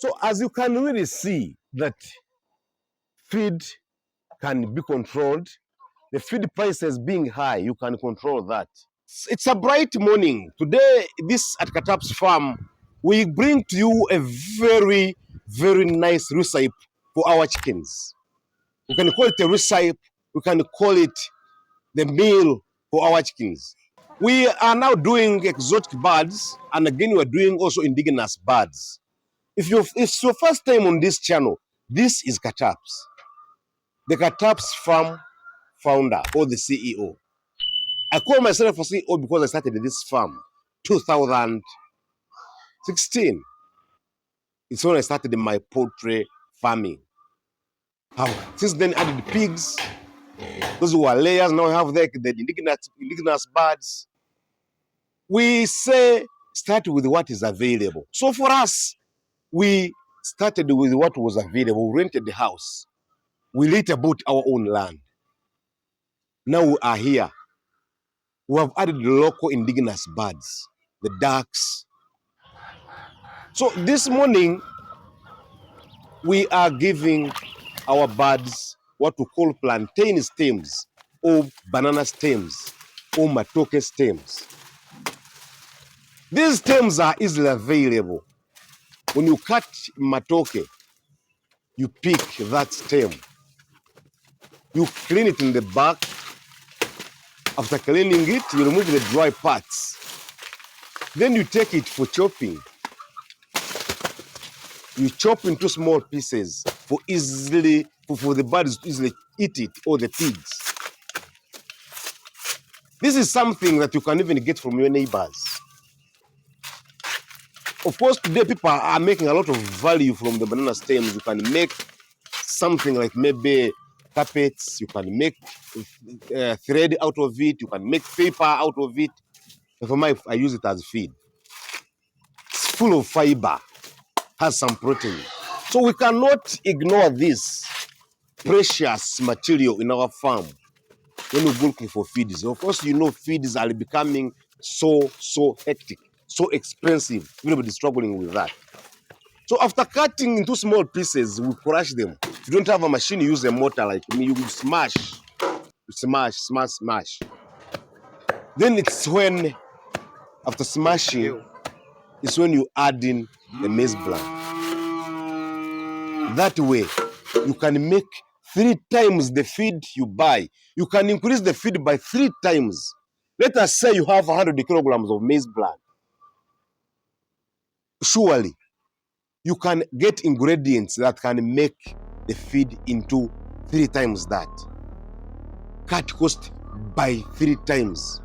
So as you can really see that feed can be controlled, the feed prices being high, you can control that. It's a bright morning. Today, at Katap's farm, we bring to you a very, very nice recipe for our chickens. We can call it a recipe, we can call it the meal for our chickens. We are now doing exotic birds, and again, we're doing also indigenous birds. If it's your first time on this channel, this is Katap's, the Katap's farm founder or the CEO. I call myself a CEO because I started this farm 2016. It's when I started my poultry farming. Since then, I added pigs. Those who are layers now have the indigenous birds. We say start with what is available. So for us, we started with what was available. We rented the house. We later bought our own land. Now we are here. We have added local indigenous birds, the ducks. So this morning, we are giving our birds what we call plantain stems or banana stems or matoke stems. These stems are easily available. When you cut matoke, you pick that stem. You clean it in the back. After cleaning it, you remove the dry parts. Then you take it for chopping. You chop into small pieces for the birds to easily eat it, or the pigs. This is something that you can even get from your neighbors. Of course, today people are making a lot of value from the banana stems. You can make something like maybe carpets, you can make thread out of it, you can make paper out of it. And for me, I use it as feed. It's full of fiber, has some protein. So we cannot ignore this precious material in our farm when we go looking for feeds. Of course, you know feeds are becoming so hectic, so expensive. Everybody's struggling with that. So after cutting into small pieces, we crush them. If you don't have a machine, you use a mortar like me, you will smash. You smash. Then it's when, after smashing, it's when you add in the maize bran. That way, you can make 3 times the feed you buy. You can increase the feed by 3 times. Let us say you have 100 kilograms of maize bran. Surely, you can get ingredients that can make the feed into 3 times that. Cut cost by 3 times.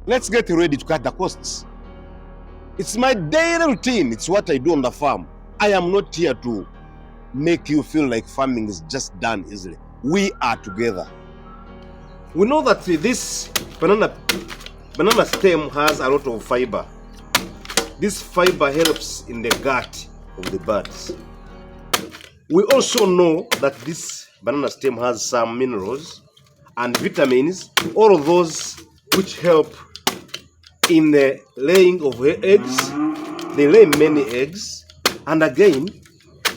Let's get ready to cut the costs. It's my daily routine. It's what I do on the farm. I am not here to make you feel like farming is just done easily. We are together. We know that this banana stem has a lot of fiber. This fiber helps in the gut of the birds. We also know that this banana stem has some minerals and vitamins, all of those which help in the laying of eggs. They lay many eggs, and again,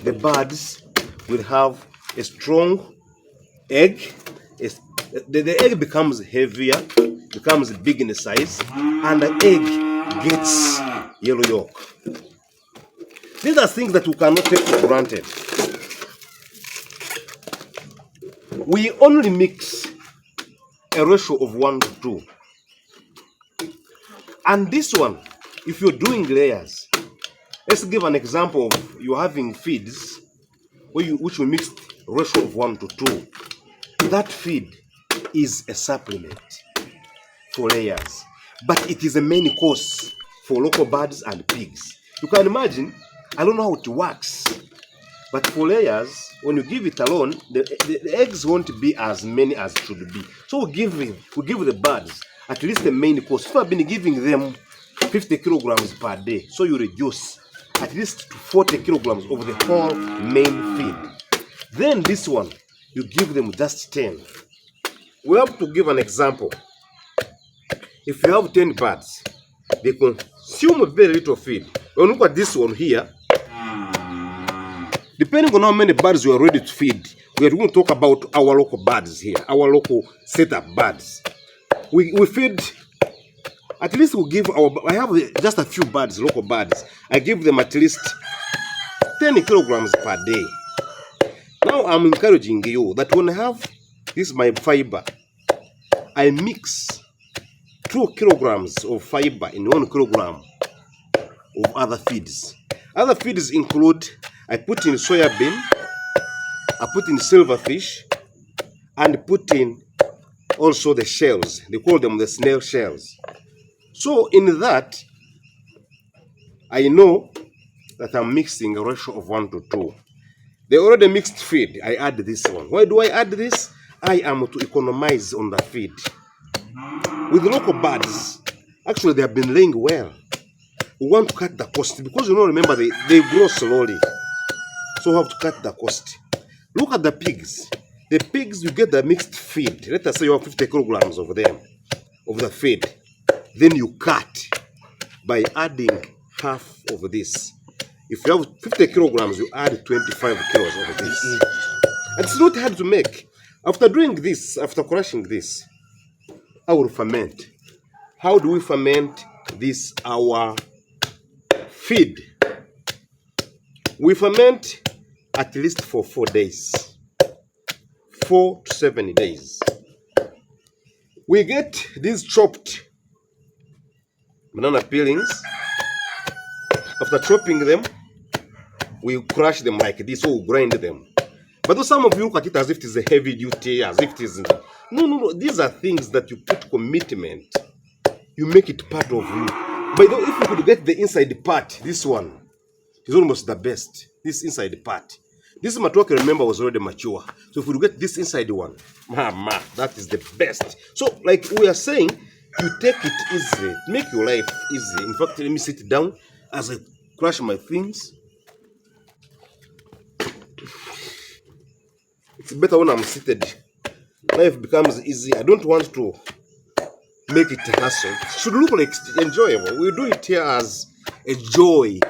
the birds will have a strong egg. The egg becomes heavier, becomes big in size, and the egg gets yellow yolk. These are things that we cannot take for granted. We only mix a ratio of 1 to 2. And this one, if you're doing layers, let's give an example of you having feeds which we mix ratio of 1 to 2. That feed is a supplement for layers, but it is a main course for local birds and pigs. You can imagine, I don't know how it works, but for layers, when you give it alone, the eggs won't be as many as it should be. So we give the birds at least the main course. So I've been giving them 50 kilograms per day. So you reduce at least 40 kilograms of the whole main feed. Then this one, you give them just 10. We have to give an example. If you have 10 birds, they consume very little feed. When you look at this one here, depending on how many birds you are ready to feed, we are going to talk about our local birds here, our local setup birds. We feed, at least we give I have just a few birds, local birds. I give them at least 10 kilograms per day. Now I'm encouraging you that when I have this my fiber, I mix 2 kilograms of fiber in 1 kilogram of other feeds. Other feeds include, I put in soya bean, I put in silverfish, and put in also the shells. They call them the snail shells. So in that, I know that I'm mixing a ratio of 1 to 2. They already mixed feed. I add this one. Why do I add this? I am to economize on the feed. With local birds, actually they have been laying well. We want to cut the cost because remember they grow slowly. So we have to cut the cost. Look at the pigs. The pigs, you get the mixed feed. Let us say you have 50 kilograms of them, of the feed. Then you cut by adding half of this. If you have 50 kilograms, you add 25 kilos of this. And it's not hard to make. After doing this, after crushing this, I will ferment. How do we ferment this, our feed? We ferment at least for 4 days. 4 to 7 days. We get these chopped banana peelings. After chopping them, we crush them like this, or we grind them. But though some of you look at it as if it is a heavy duty, as if it is... No. These are things that you put commitment. You make it part of you. But though if you could get the inside part, this one is almost the best. This inside part. This matoke, remember, was already mature. So if we get this inside one, mama, that is the best. So like we are saying, you take it easy. Make your life easy. In fact, let me sit down as I crush my things. It's better when I'm seated. Life becomes easy. I don't want to make it a hassle. It should look like enjoyable. We do it here as a joy,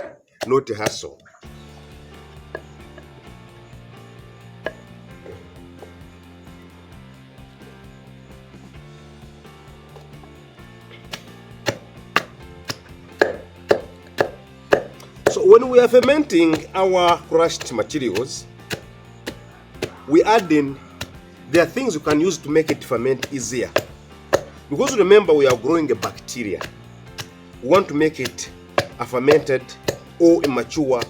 not a hassle. So when we are fermenting our crushed materials, we add in, there are things you can use to make it ferment easier. Because remember, we are growing a bacteria. We want to make it a fermented or immature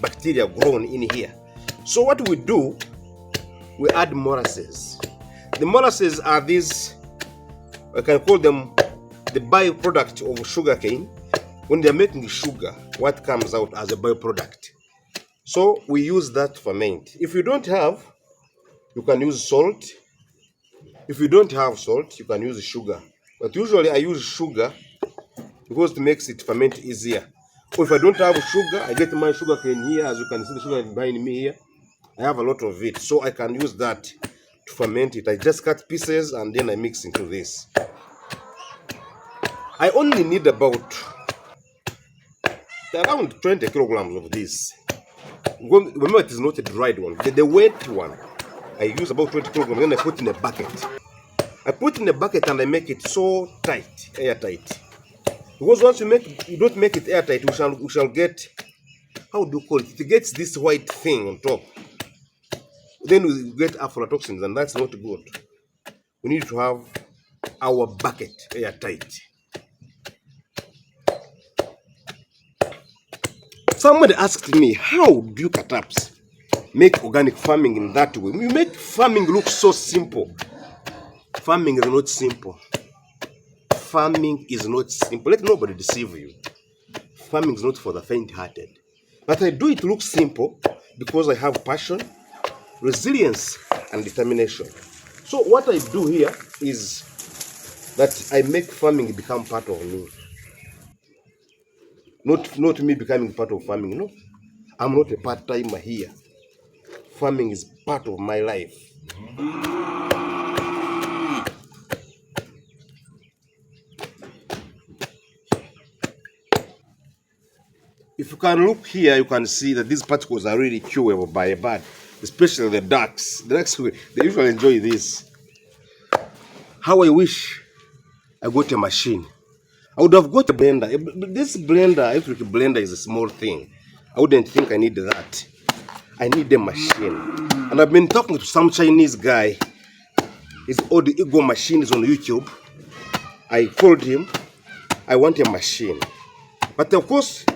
bacteria grown in here. So what we do, we add molasses. The molasses are these, I can call them the byproduct of sugarcane. When they are making sugar, what comes out as a byproduct. So we use that to ferment. If you don't have, you can use salt. If you don't have salt, you can use sugar. But usually I use sugar because it makes it ferment easier. Or if I don't have sugar, I get my sugar cane here. As you can see, the sugar behind me here. I have a lot of it, so I can use that to ferment it. I just cut pieces and then I mix into this. I only need about around 20 kilograms of this. Remember, it is not a dried one. The wet one, I use about 20 kilograms. Then I put in a bucket. I put in a bucket and I make it so tight, airtight. Because once you don't make it airtight, we shall get, how do you call it? It gets this white thing on top. Then we get aflatoxins, and that's not good. We need to have our bucket airtight. Somebody asked me, how do you perhaps make organic farming in that way? You make farming look so simple. Farming is not simple. Farming is not simple. Let nobody deceive you. Farming is not for the faint-hearted. But I do it look simple because I have passion, resilience, and determination. So what I do here is that I make farming become part of me. Not me becoming part of farming, no. I'm not a part-timer here. Farming is part of my life. If you can look here, you can see that these particles are really chewable by a bird, especially the ducks. The ducks, they usually enjoy this. How I wish I got a machine. I would have got a blender. This blender, electric blender, is a small thing. I wouldn't think I need that. I need a machine. And I've been talking to some Chinese guy. His old ego machine is on YouTube. I told him I want a machine. But of course,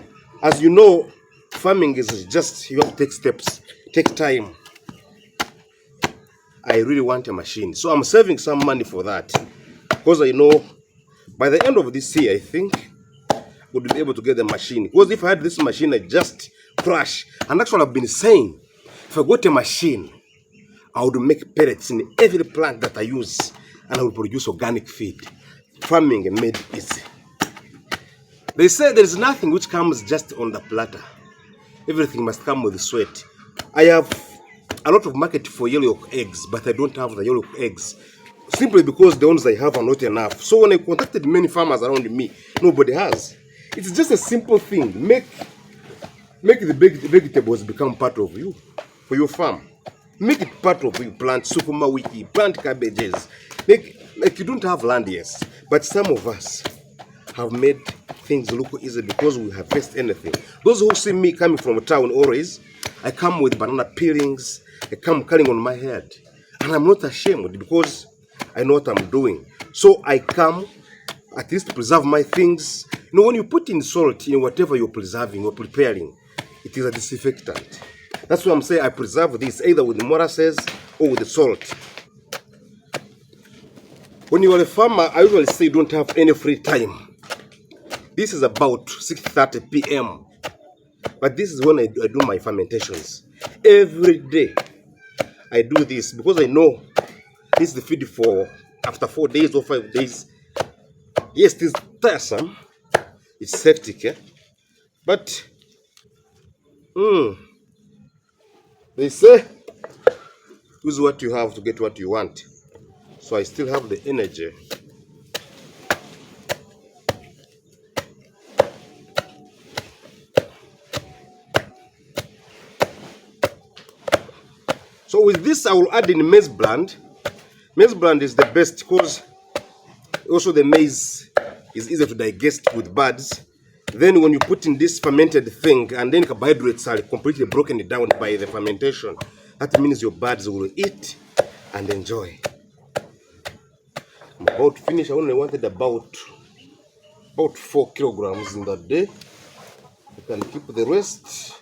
as you know, farming is just, you have to take steps, take time. I really want a machine. So I'm saving some money for that. Because I know by the end of this year, I think I would be able to get the machine. Because if I had this machine, I just crash. And that's what I've been saying. If I got a machine, I would make pellets in every plant that I use. And I would produce organic feed. Farming made easy. They say there is nothing which comes just on the platter. Everything must come with sweat. I have a lot of market for yellow eggs, but I don't have the yellow eggs. Simply because the ones I have are not enough. So when I contacted many farmers around me, nobody has. It's just a simple thing. Make the vegetables become part of you, for your farm. Make it part of you. Plant sukuma wiki, plant cabbages. Like you don't have land, yes. But some of us have made things look easy because we harvest anything. Those who see me coming from town always, I come with banana peelings, I come carrying on my head. And I'm not ashamed because I know what I'm doing. So I come at least to preserve my things. You know, when you put in salt in whatever you're preserving or preparing, it is a disinfectant. That's why I'm saying I preserve this either with the molasses or with the salt. When you are a farmer, I usually say you don't have any free time. This is about 6:30 p.m. But this is when I do my fermentations. Every day I do this because I know this is the feed for after 4 days or 5 days. Yes, it is tiresome. It's hectic, eh? But they say use what you have to get what you want. So I still have the energy. So with this, I will add in maize bland. Maize bland is the best because also the maize is easier to digest with birds. Then when you put in this fermented thing, and then carbohydrates are completely broken down by the fermentation, that means your birds will eat and enjoy. I'm about to finish. I only wanted about 4 kilograms in that day. You can keep the rest.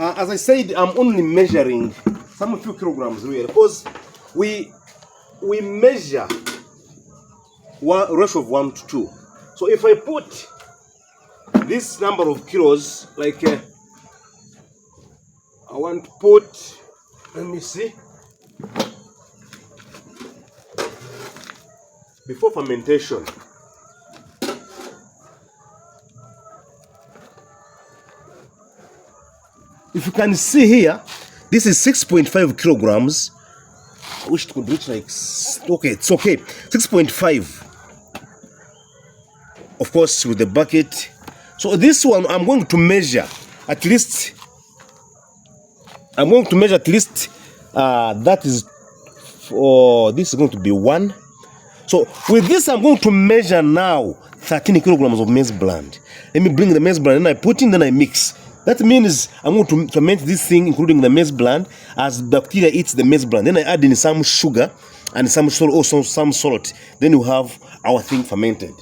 As I said, I'm only measuring some few kilograms really because we measure one ratio of 1 to 2. So if I put this number of kilos, like I want to put, let me see, before fermentation. If you can see here, this is 6.5 kilograms. I wish it could reach like, okay, it's okay, 6.5. Of course, with the bucket. So this one, I'm going to measure at least, that is, this is going to be 1. So with this, I'm going to measure now 13 kilograms of maize bland. Let me bring the maize bland, and I put in, then I mix. That means I'm going to ferment this thing, including the maize bland, as bacteria eats the maize bland. Then I add in some sugar and some salt, also some salt. Then you have our thing fermented.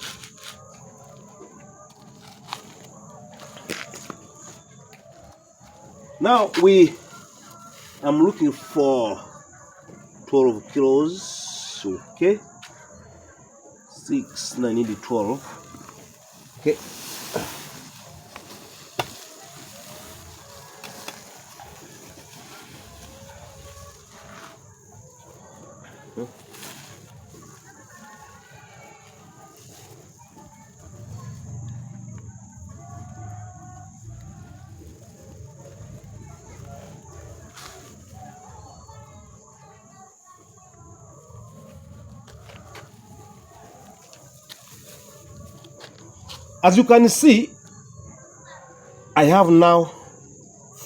Now I'm looking for 12 kilos. Okay. 6, 9, nearly 12. Okay. As you can see, I have now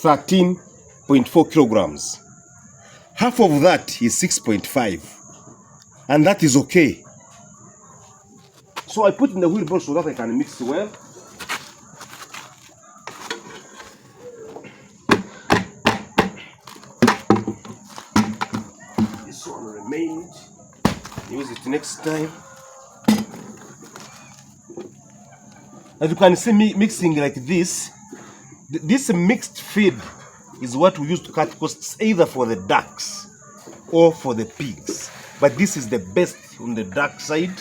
13.4 kilograms. Half of that is 6.5, and that is okay. So I put in the wheelbarrow so that I can mix well. This one remained. Use it next time. As you can see me mixing like this, this mixed feed is what we use to cut costs either for the ducks or for the pigs. But this is the best on the duck side.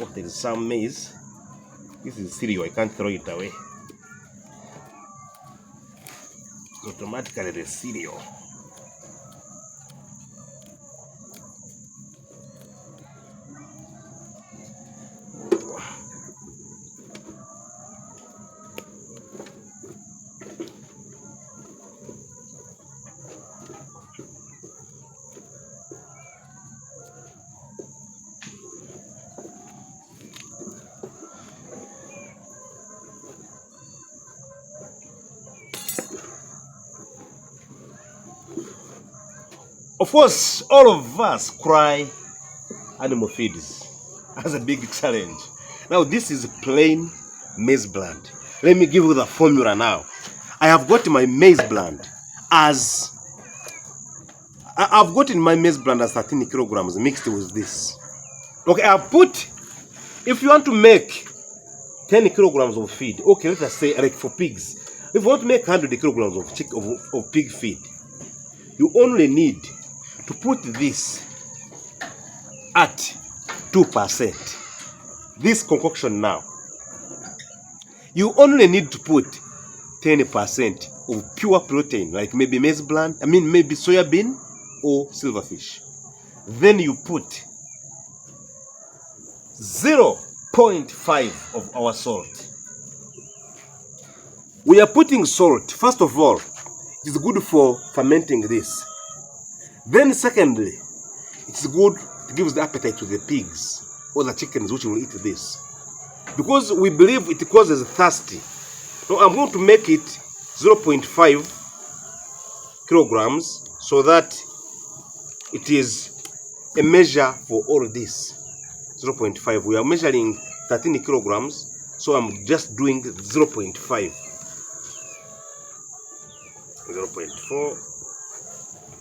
Oh, there is some maize. This is cereal, I can't throw it away. Automatically the cereal. Of course, all of us cry animal feeds as a big challenge. Now, this is plain maize bland. Let me give you the formula now. I have got my maize bland as I've gotten my maize bland as 13 kilograms mixed with this. Okay, I've put, if you want to make 10 kilograms of feed, okay, let us say like for pigs, if you want to make 100 kilograms of pig feed, you only need to put this at 2%. This concoction now, you only need to put 10% of pure protein, like maybe maize bland, maybe soya bean or silverfish. Then you put 0.5 of our salt. We are putting salt, first of all, it is good for fermenting this. Then secondly, it's good, it gives the appetite to the pigs or the chickens which will eat this. Because we believe it causes thirsty. Now I'm going to make it 0.5 kilograms so that it is a measure for all this. 0.5. We are measuring 13 kilograms, so I'm just doing 0.5. 0.4.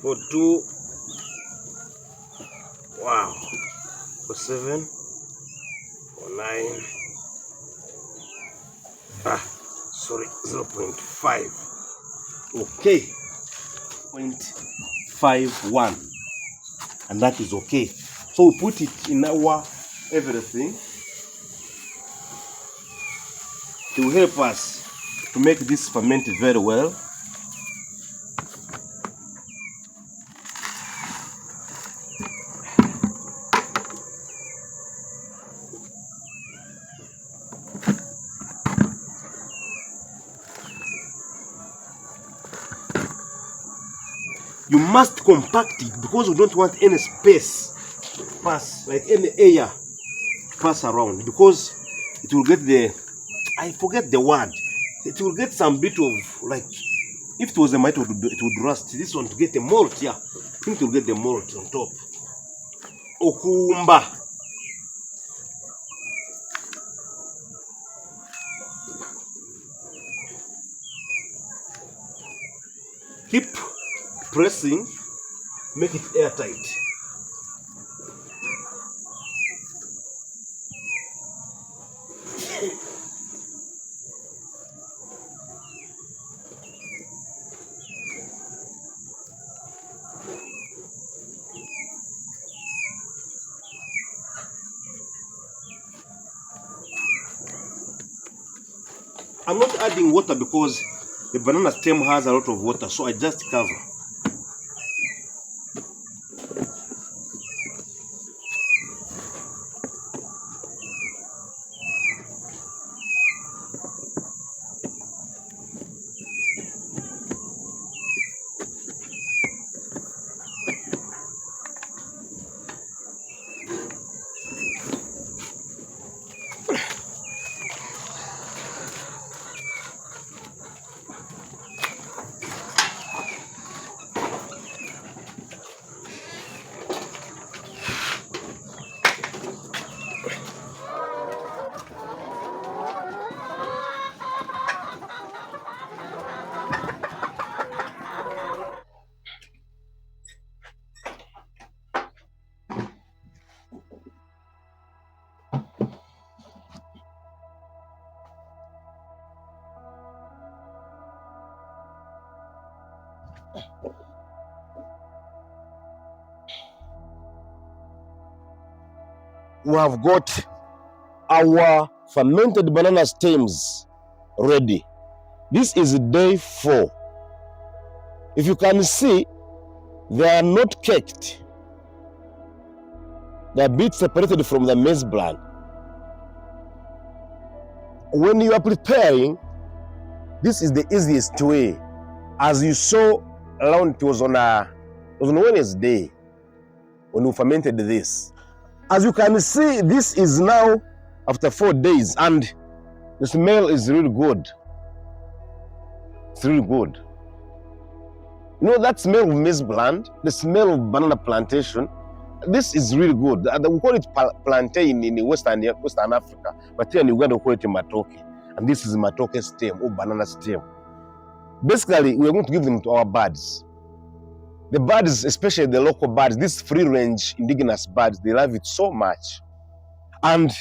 42. Wow. 47. 49. 0.5. Okay. 0.51. And that is okay. So we put it in our everything to help us to make this ferment very well. You must compact it because we don't want any space pass, like any air pass around, because it will get the, I forget the word, it will get some bit of, like, if it was a mite, it would rust. This one to get the malt, yeah, I think it will get the malt on top. Okumba. Keep pressing, make it airtight. I'm not adding water because the banana stem has a lot of water, so I just cover. we have got our fermented banana stems ready. This is day 4. If you can see, they are not caked. They are a bit separated from the maize bran. When you are preparing, this is the easiest way. As you saw around, it was on Wednesday when we fermented this. As you can see, this is now after 4 days, and the smell is really good. It's really good. You know that smell of maize bran, the smell of banana plantation. This is really good. We call it plantain in Western Africa, but here in Uganda we call it matoke. And this is matoke stem or banana stem. Basically, we are going to give them to our birds. The birds, especially the local birds, these free-range indigenous birds, they love it so much. And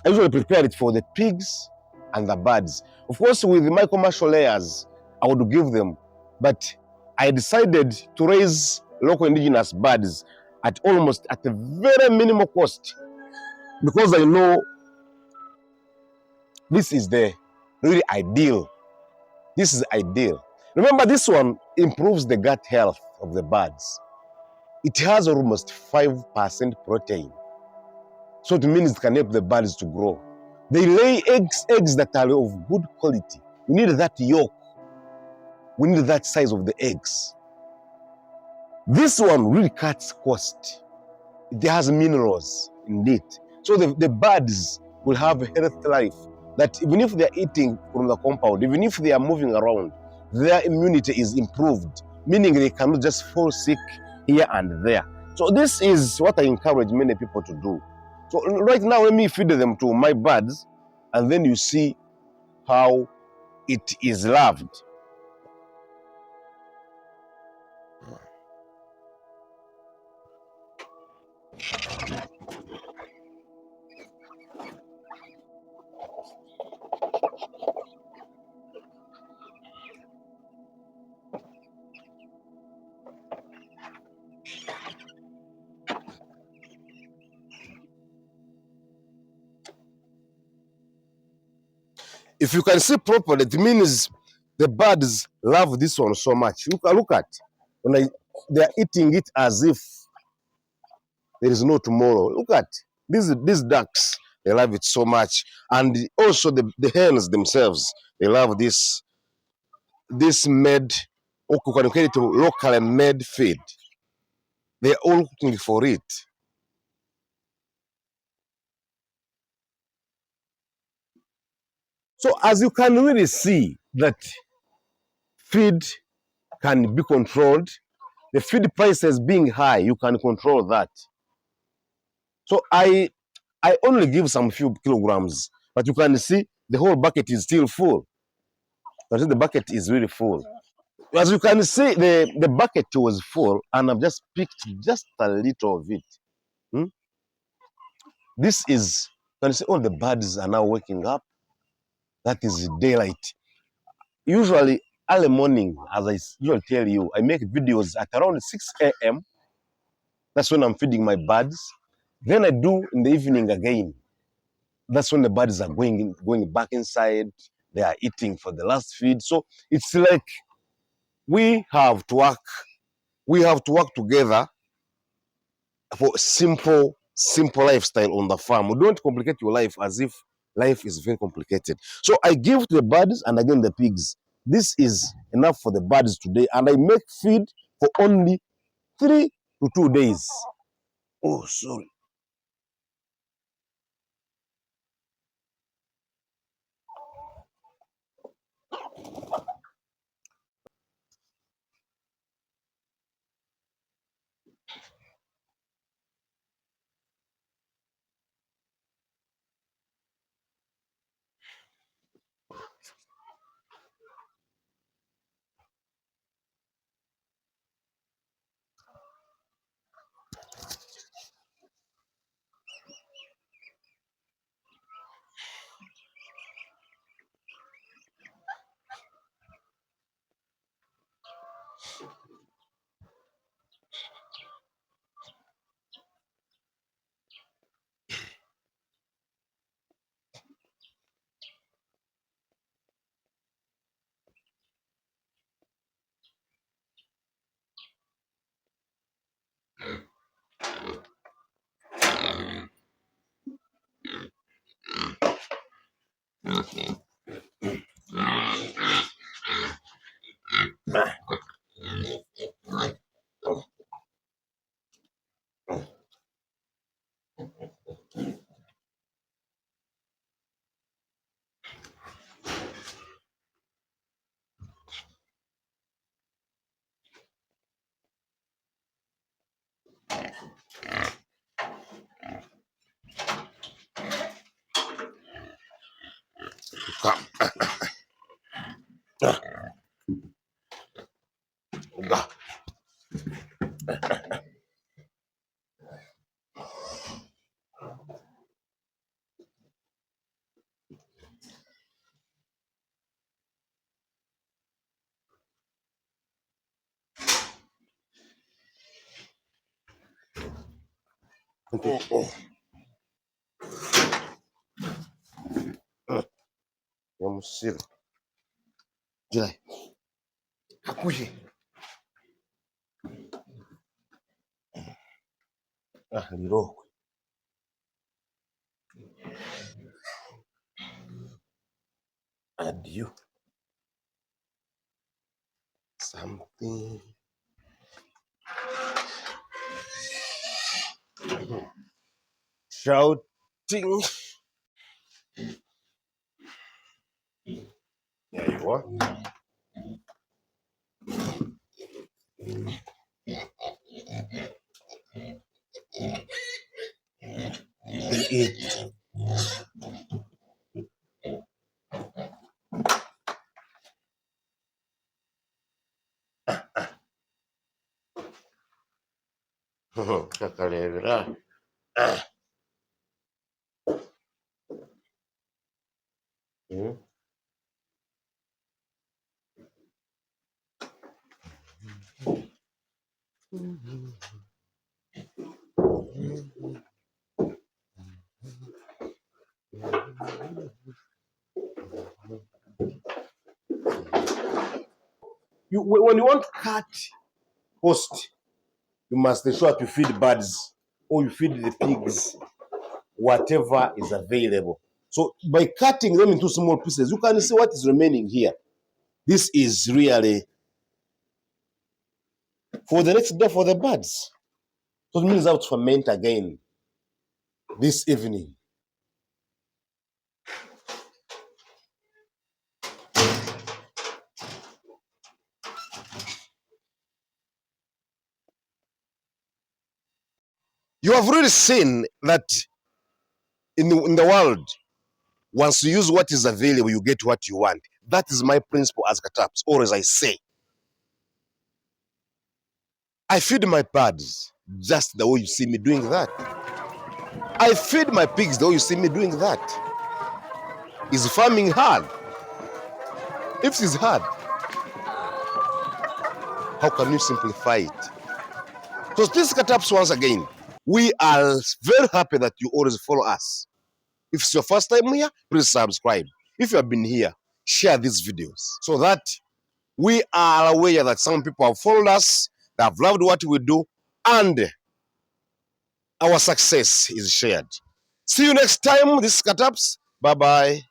I usually prepare it for the pigs and the birds. Of course, with my commercial layers, I would give them. But I decided to raise local indigenous birds at a very minimal cost, because I know this is the really ideal. This is ideal. Remember, this one improves the gut health of the birds. It has almost 5% protein. So it means it can help the birds to grow. They lay eggs that are of good quality. We need that yolk. We need that size of the eggs. This one really cuts cost. It has minerals in it. So the birds will have a healthy life. That even if they're eating from the compound, even if they are moving around, their immunity is improved, meaning they cannot just fall sick here and there. So this is what I encourage many people to do. So right now, let me feed them to my birds, and then you see how it is loved. If you can see properly, it means the birds love this one so much. Look at when they are eating it as if there is no tomorrow. Look at these ducks. They love it so much, and also the hens themselves. They love this made, or you can call it locally made feed. They are all looking for it. So as you can really see that feed can be controlled, the feed prices being high, you can control that. So I only give some few kilograms, but you can see the whole bucket is still full. You can see the bucket is really full. As you can see, the bucket was full, and I've just picked just a little of it. Hmm? This is, you can see all the birds are now waking up. That is daylight. Usually, early morning, as I usually tell you, I make videos at around 6 a.m. That's when I'm feeding my birds. Then I do in the evening again. That's when the birds are going back inside. They are eating for the last feed. So it's like we have to work together for simple lifestyle on the farm. We don't complicate your life as if life is very complicated. So I give to the birds and again the pigs. This is enough for the birds today, and I make feed for only 3 to 2 days. Oh, sorry. Yamusiri. Jai. Akushi. Liro. And you. Something. Shouting. There you are. Eat. Kakalevera. When you want to cut host, you must ensure to feed birds or you feed the pigs, whatever is available. So by cutting them into small pieces, you can see what is remaining here. This is really for the next day for the birds. So it means how to ferment again this evening. You have really seen that in the world, once you use what is available, you get what you want. That is my principle as Kataps, or as I say. I feed my birds just the way you see me doing that. I feed my pigs the way you see me doing that. Is farming hard? If it is hard, how can you simplify it? So this Kataps once again, we are very happy that you always follow us. If it's your first time here, please subscribe. If you have been here, share these videos so that we are aware that some people have followed us, they have loved what we do, and our success is shared. See you next time. This is Kataps. Bye-bye.